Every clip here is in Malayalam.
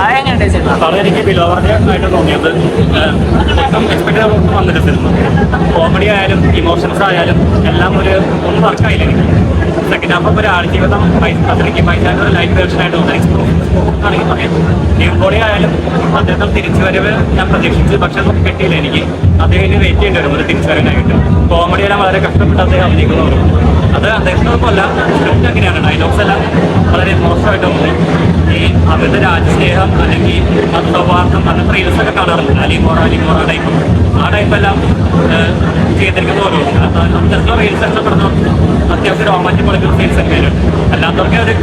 അതെങ്ങനെ സിനിമ? വളരെ എനിക്ക് ആയിട്ട് തോന്നിയത് എക്സ്പെക്ട് വന്നിട്ട് സിനിമ കോമഡി ആയാലും ഇമോഷൻസ് ആയാലും എല്ലാം ഒന്ന് വർക്കായില്ല എനിക്ക്. സെക്കൻഡ് ഹാഫ് ഒരു ആൾജീവിതം അതിലേക്ക് പൈസാൻ്റെ ലൈഫ് വേർഷനായിട്ട് ആണെങ്കിൽ പറയാം. ടീം ബോഡി ആയാലും അദ്ദേഹം തിരിച്ചുവരവ് ഞാൻ പ്രതീക്ഷിച്ചു, പക്ഷെ അത് കിട്ടിയില്ല എനിക്ക്. അദ്ദേഹത്തിന് വെയിറ്റ് ചെയ്യേണ്ടി വരും ഒരു തിരിച്ചുവരവിനായിട്ട്. കോമഡി എല്ലാം വളരെ കഷ്ടപ്പെട്ട് അദ്ദേഹം അഭിനയിക്കുന്നവരും അത് അദ്ദേഹത്തിനൊപ്പമല്ല, സ്ക്രിപ്റ്റ് അങ്ങനെയാണ്. ഡയലോഗ്സ് എല്ലാം വളരെ മോശമായിട്ട് തോന്നി. ഈ അമിത രാജ്യസ്നേഹം അല്ലെങ്കിൽ മതസൗഹാർദ്ദം അങ്ങനത്തെ റീൽസൊക്കെ കാണാറുണ്ട്. അലിമോറ ടൈപ്പ് ആ ടൈപ്പെല്ലാം ചെയ്തിരിക്കുന്ന ഓരോന്നും അത്തരത്തിലുള്ള റീൽസ് ഇഷ്ടപ്പെടുന്ന അത്യാവശ്യം റോമാൻറ്റിക് കൊടുക്കുന്ന സീൻസ് ഒക്കെ വരും. അല്ലാത്തവർക്ക് ഒരു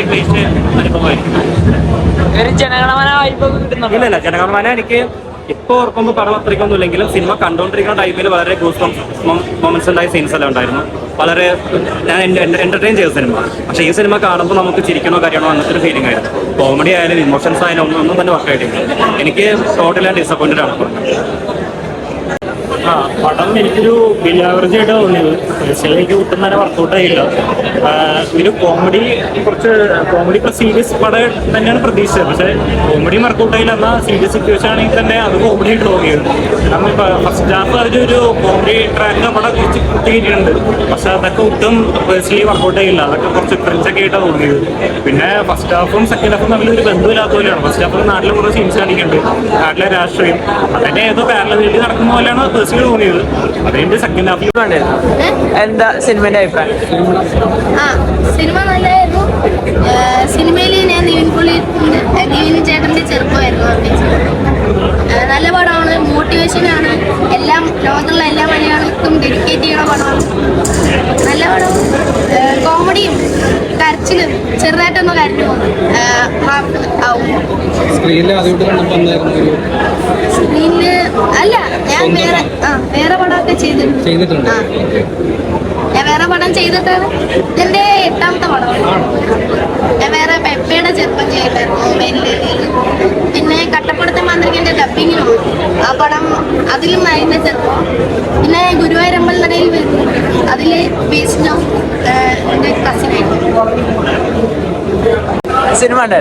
ക്ലീശ അനുഭവമായിരിക്കും. ഇല്ല, ജനഗണമന എനിക്ക് ഇപ്പോൾ ഓർക്കുമ്പോൾ പടം അത്രയ്ക്കൊന്നും ഇല്ലെങ്കിലും സിനിമ കണ്ടുകൊണ്ടിരിക്കുന്ന ടൈമിൽ വളരെ ഗൂസ് മൊമെന്റ്സ് ഉണ്ടായ സീൻസ് എല്ലാം ഉണ്ടായിരുന്നു. വളരെ ഞാൻ എന്റർടൈൻ ചെയ്ത സിനിമ. പക്ഷേ ഈ സിനിമ കാണുമ്പോൾ നമുക്ക് ചിരിക്കണോ കാര്യമാണോ അങ്ങനത്തെ ഒരു ഫീലിംഗ് ആയിരുന്നു. കോമഡി ആയാലും ഇമോഷൻസ് ആയാലും ഒന്നും തന്നെ വർക്കായിട്ടില്ല. എനിക്ക് ടോട്ടലി ഡിസപ്പോയിന്റഡ് ആണ്. പടം എനിക്കൊരു ബിലാവറേജ് ആയിട്ട് തോന്നിയത്. എനിക്ക് ഒട്ടും തന്നെ വർക്കൗട്ട് ആയില്ല. ഒരു കോമഡി പ്ലസ് സീരിയസ് പടം തന്നെയാണ് പ്രതീക്ഷിച്ചത്. പക്ഷേ കോമഡി വർക്കൗട്ട് ആയില്ല. എന്നാൽ സീരിയസ് സിറ്റുവേഷൻ ആണെങ്കിൽ തന്നെ അത് കോമഡി ആയിട്ട് തോന്നിയത്. കാരണം ഫസ്റ്റ് ഹാഫ് അതിലൊരു കോമഡി ട്രാക്ക് പടം കുറച്ച് കിട്ടിയിട്ടുണ്ട്. പക്ഷെ അതൊക്കെ ഒട്ടും പേഴ്സണലി വർക്കൗട്ട് ആയില്ല. അതൊക്കെ കുറച്ച് ഫ്രഞ്ചൊക്കെ ആയിട്ടാണ് തോന്നിയത്. പിന്നെ ഫസ്റ്റ് ഹാഫും സെക്കൻഡ് ഹാഫും തമ്മിൽ ഒരു ബന്ധമില്ലാത്ത പോലെയാണ്. ഫസ്റ്റ് ഹാഫിൽ നാട്ടിലെ കുറേ സീൻസ് കാണിക്കുന്നുണ്ട്, നാട്ടിലെ രാഷ്ട്രീയം അതിന്റെ ഏതോ പാരലൽ നടക്കുന്ന പോലെയാണ് തോന്നിയത്. അതിന്റെ സെക്കൻഡ് ഹാഫിൽ എന്താ സിനിമയുടെ അഭിപ്രായം? സിനിമ നല്ലതായിരുന്നു. സിനിമയിൽ ഞാൻ നിവിൻ ചേട്ടന്റെ ചെറുപ്പമായിരുന്നു അഭിനയിച്ചത്. നല്ല പടമാണ്, മോട്ടിവേഷനാണ്. ലോകത്തുള്ള എല്ലാ മലയാളികൾക്കും ഡെഡിക്കേറ്റ് ചെയ്യണ പടമാണ്. നല്ല പടം. കോമഡിയും കരച്ചിലും ചെറുതായിട്ടൊന്ന് കരഞ്ഞു ആവും. സ്ക്രീനില് അല്ല, ഞാൻ വേറെ പടമൊക്കെ ചെയ്തിട്ടുണ്ട്. ഞാൻ വേറെ പടം ചെയ്തിട്ടാണ് ഇതെന്റെ 8ാമത്തെ പടമാണ്. ഞാൻ വേറെ പെപ്പയുടെ ചെറുപ്പം ചെയ്തിട്ടായിരുന്നു. പിന്നെ കട്ടപ്പുറത്തെ മാന്ത്രികന്റെ ഡബിങ്ങിനും ആ പടം അതിലും അതിന്റെ ചെറുപ്പം. പിന്നെ ഗുരുവായൂരമ്പൽ നടയിൽ വരുന്നു, അതില് ബേസ്ഡോ എന്റെ കസിനായിരുന്നു. സിനിമ ഉണ്ട്.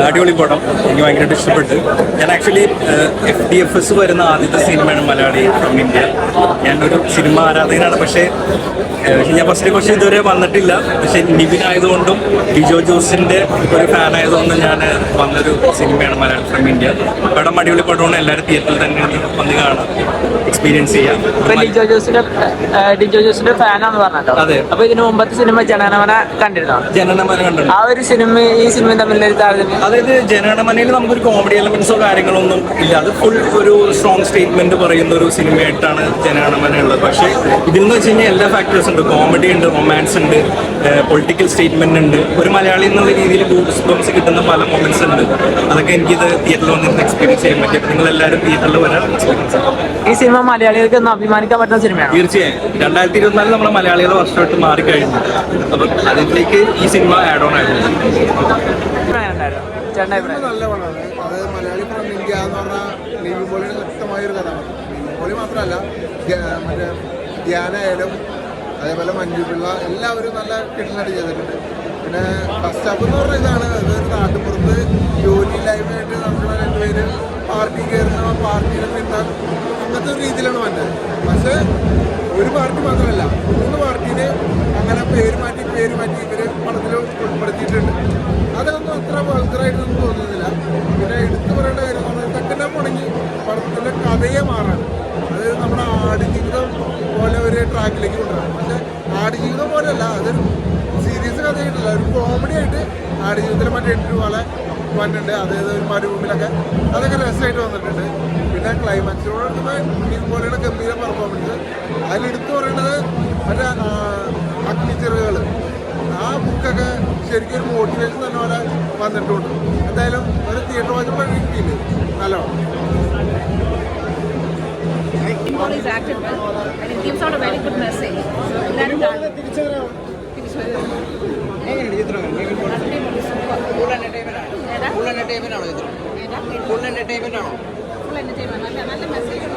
അടിപൊളി പടം, എനിക്ക് ഭയങ്കരമായിട്ട് ഇഷ്ടപ്പെട്ടു. ഞാൻ ആക്ച്വലി FDFS വരുന്ന ആദ്യത്തെ സിനിമയാണ് മലയാളി ഫ്രം ഇന്ത്യ. ഞാനൊരു സിനിമ ആരാധകനാണ്. പക്ഷേ ഞാൻ ഫസ്റ്റ് ഇതുവരെ വന്നിട്ടില്ല. പക്ഷെ നിവിൻ ആയതുകൊണ്ടും ലിജോ ജോസിന്റെ ഒരു ഫാൻ ആയതുകൊണ്ടും ഞാൻ വന്നൊരു സിനിമയാണ് മലയാളി ഫ്രം ഇന്ത്യ. പടം അടിപൊളി പടമാണ്. എല്ലാവരും തിയേറ്ററിൽ തന്നെ വന്ന് കാണാം, എക്സ്പീരിയൻസ് ചെയ്യാം. ലിജോ ജോസിന്റെ ഫാനാന്ന് പറഞ്ഞല്ലോ. അതെ. അപ്പൊ ഇതിനു മുമ്പത്തെ സിനിമ ജനഗണമന കണ്ടിരുന്നോ? ജനഗണമന കണ്ടിട്ടുണ്ട്. ആ ഒരു ഈ സിനിമയും തമ്മിലൊരു താരതമ്യം. അതായത് ജനഗണമനയിൽ നമുക്കൊരു കോമഡി എലമെന്റ്സോ കാര്യങ്ങളൊന്നും ഇല്ല. അത് ഫുൾ ഒരു സ്ട്രോങ് സ്റ്റേറ്റ്മെന്റ് പറയുന്ന ഒരു സിനിമയായിട്ടാണ് ജനഗണമന ഉള്ളത്. പക്ഷേ ഇതിൽ നിന്ന് വെച്ച് കഴിഞ്ഞാൽ എല്ലാ ഫാക്ടേഴ്സ് ഉണ്ട്. കോമഡി ഉണ്ട്, റൊമാൻസ് ഉണ്ട്, പൊളിറ്റിക്കൽ സ്റ്റേറ്റ്മെന്റ് ഉണ്ട്. ഒരു മലയാളി എന്നുള്ള രീതിയിൽ ഗൂസ് ബംസ് കിട്ടുന്ന പല മൊമെന്റ്സ് ഉണ്ട്. അതൊക്കെ എനിക്കിത് തിയേറ്ററിൽ വന്നിരുന്ന് എക്സ്പീരിയൻസ് ചെയ്യാൻ പറ്റും. നിങ്ങൾ എല്ലാവരും തിയേറ്ററിൽ വരാൻ എക്സ്പീരിയൻസ് ചെയ്യാം. ഈ സിനിമ മലയാളികൾക്ക് ഒന്ന് അഭിമാനിക്കാൻ പറ്റുന്ന സിനിമയാണ്. തീർച്ചയായും 2024 നമ്മളെ മലയാളികളുടെ വർഷമായിട്ട് മാറിക്കഴിഞ്ഞു. അപ്പം അതിലേക്ക് ഈ സിനിമ ആഡ് ഓൺ ആയിരുന്നു. നല്ല പടമാണ്. അതായത് മലയാളി ഫ്രം ഇന്ത്യ എന്ന് പറഞ്ഞാൽ നിവിൻ പോളിയുടെ ശക്തമായൊരു കഥാപാത്രം. നിവിൻ പോളി മാത്രമല്ല, മറ്റേ ധ്യാനായാലും അതേപോലെ മഞ്ജു പിള്ള എല്ലാവരും നല്ല കിട്ടലായിട്ട് ചെയ്തിട്ടുണ്ട്. പിന്നെ ഫസ്റ്റ് ഹാഫ് എന്ന് പറഞ്ഞ ഇതാണ്, അതൊരു നാട്ടുപുറത്ത് ജോലിയില്ലായ്മയായിട്ട് നടക്കുന്ന രണ്ടുപേര് പാർട്ടി കയറുന്ന പാർട്ടിയിൽ നിന്നാൽ അങ്ങനത്തെ ഒരു രീതിയിലാണ് വന്നത്. പക്ഷേ ഒരു പാർട്ടി മാത്രമല്ല, 3 പാർട്ടിനെ അങ്ങനെ പേര് മാറ്റി ഇവര് പടത്തിൽ ഉൾപ്പെടുത്തിയിട്ടുണ്ട്. അതൊന്നും അത്ര വൾഗറായിട്ടൊന്നും തോന്നുന്നില്ല. പിന്നെ എടുത്തു പറയേണ്ട കാര്യം എന്ന് പറഞ്ഞാൽ സെക്കൻഡ് ഹാഫ് തുടങ്ങി പടത്തിൻ്റെ കഥയെ മാറാണ്. അതായത് നമ്മുടെ ആടുജീവിതം പോലെ ഒരു ട്രാക്കിലേക്ക് കൊണ്ടുവരണം. പക്ഷെ ആടുജീവിതം പോലെയല്ല, അതൊരു സീരിയസ് കഥയായിട്ടല്ല, ഒരു കോമഡി ആയിട്ട് ആടുജീവിതത്തിൽ മറ്റേ 8 രൂപ വന്നിട്ടുണ്ട്. അതായത് ഒരു മരുഭൂമിയിലൊക്കെ അതൊക്കെ രസമായിട്ട് വന്നിട്ടുണ്ട്. പിന്നെ ക്ലൈമാക്സിനോട് ഇതുപോലെയുള്ള ഗംഭീര പെർഫോമൻസ്. അതിലെടുത്ത് പറയേണ്ടത് മറ്റേ അഗ്നിച്ചിറകുകൾ, ആ ബുക്കൊക്കെ ശരിക്കും ഒരു മോട്ടിവേഷൻ തന്നെ പോലെ വന്നിട്ടുണ്ട്. എന്തായാലും ഒരു തിയേറ്റർ വാച്ചപ്പോൾ കിട്ടിയില്ലേ, നല്ലോണം. Is acted well and it gives out a very good message. Full entertainment. Full entertainment. Full entertainment. Full entertainment. നല്ല മെസ്സേജ്